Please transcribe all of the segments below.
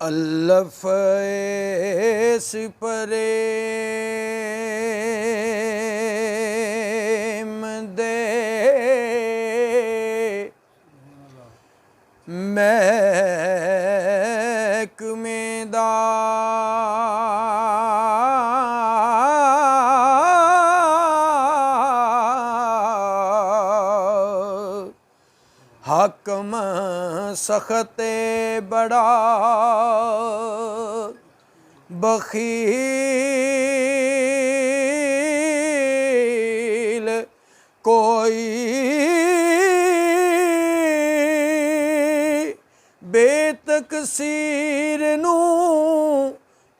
अल्लफ ऐस प्रेम दे महकमे दा हाकम सख्ते बड़ा बखील कोई बेतकसीर नू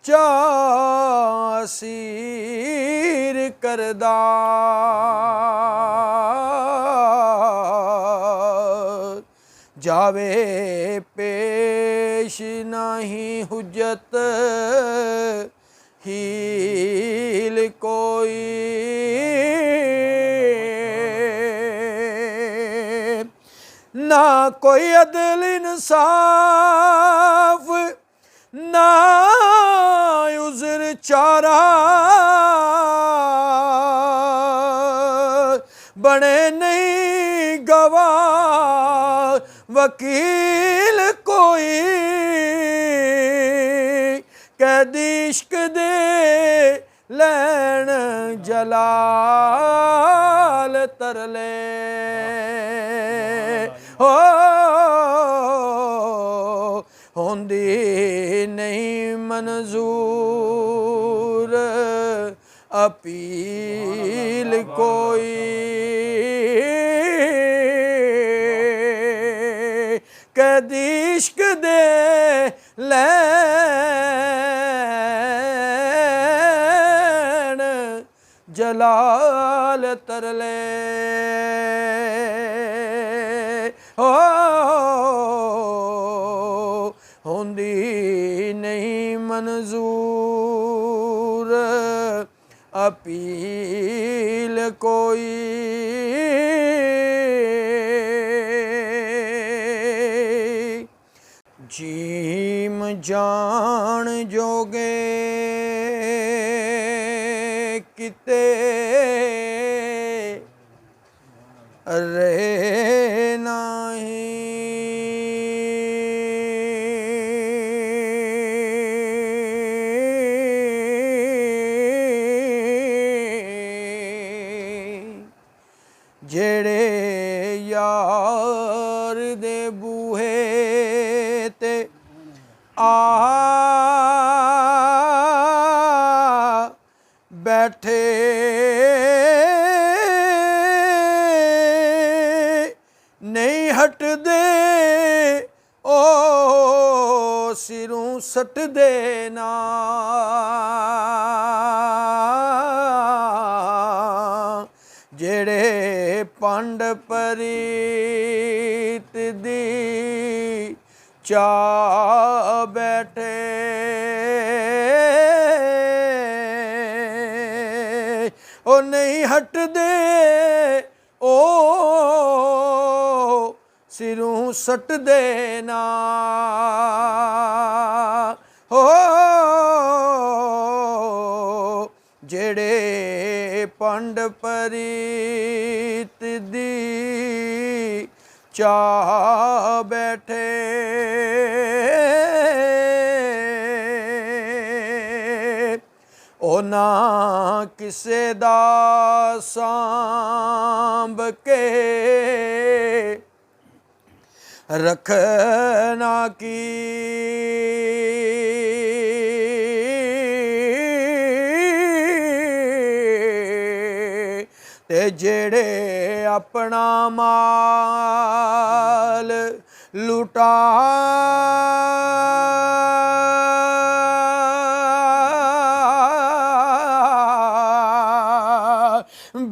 चासीर करदा जावे पेश नहीं हुज्जत हील कोई ना कोई अदल इंसाफ ना उज़र चारा बने नहीं गवाह वकील कोई कैदी इश्क दे लैन जलाल तरले हो होंदी नहीं मंजूर अपील कोई कैदी इश्क दे लैन जलाल तरले हो होंदी नहीं मंजूर अपील कोई जीम जान जोगे किते रहे जेड़े यार दे बूहे ते आ बैठे नहीं हट दे ओ सिरों सट देना जेड़े पंड परीत दी चा बैठे ओ नहीं हट दे ओ सिरों सट देना हो जेड़े पंड परीत दी चाह बैठे ओ ना किसे दा सांभ के रखना की ते जेड़े अपना माल लुटा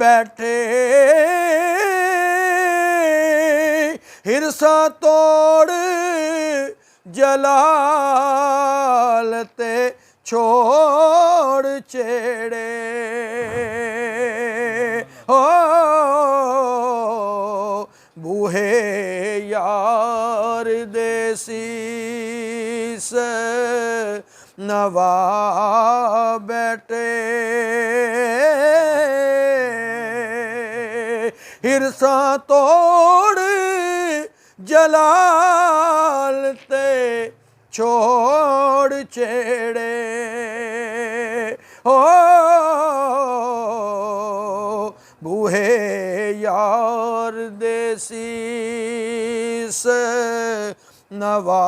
बैठे हिरसा तोड़ जलाल ते छोड़ चेड़े हो बूहे यार दे सीस नवा बैठे हिरसा तोड़ जलाल ते छोड़ छेड़े हो बूहे यार दे सीस नवा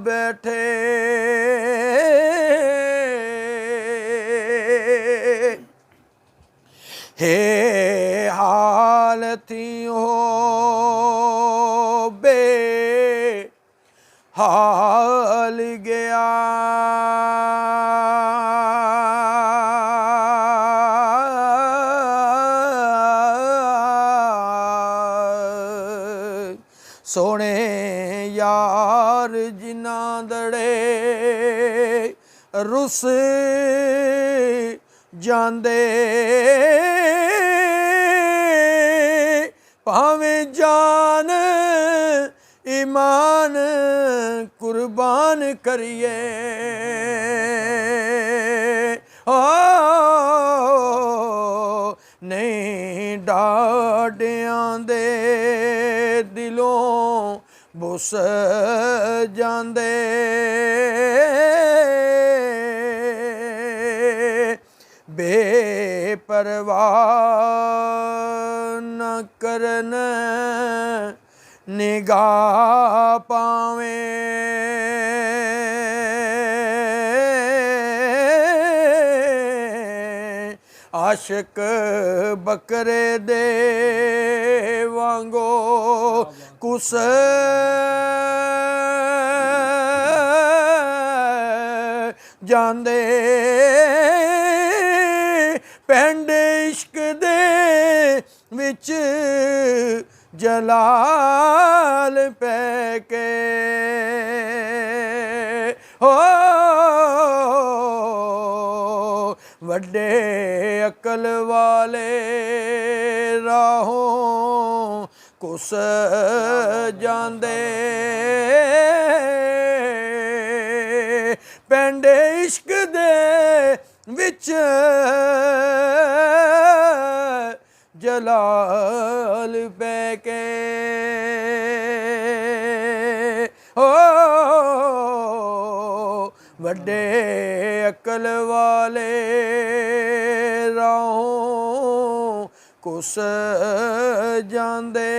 बैठे हे हालती हो बे हाल गया सोने यार जिना दड़े रुस जांदे भावें जान ईमान कुर्बान करिए नहीं डाडियां दे दिलों बुस जांदे बेपरवाह न करन निगाह पावें आशिक बकरे दे वांगो कुस जांदे पिंड इश्क दे विच जलाल पैके हो वड्डे अकल वाले राहों कुस जांदे पिंड इश्क दे विच जलाल पैके हो वड्डे अकल वाले राहों कुस जांदे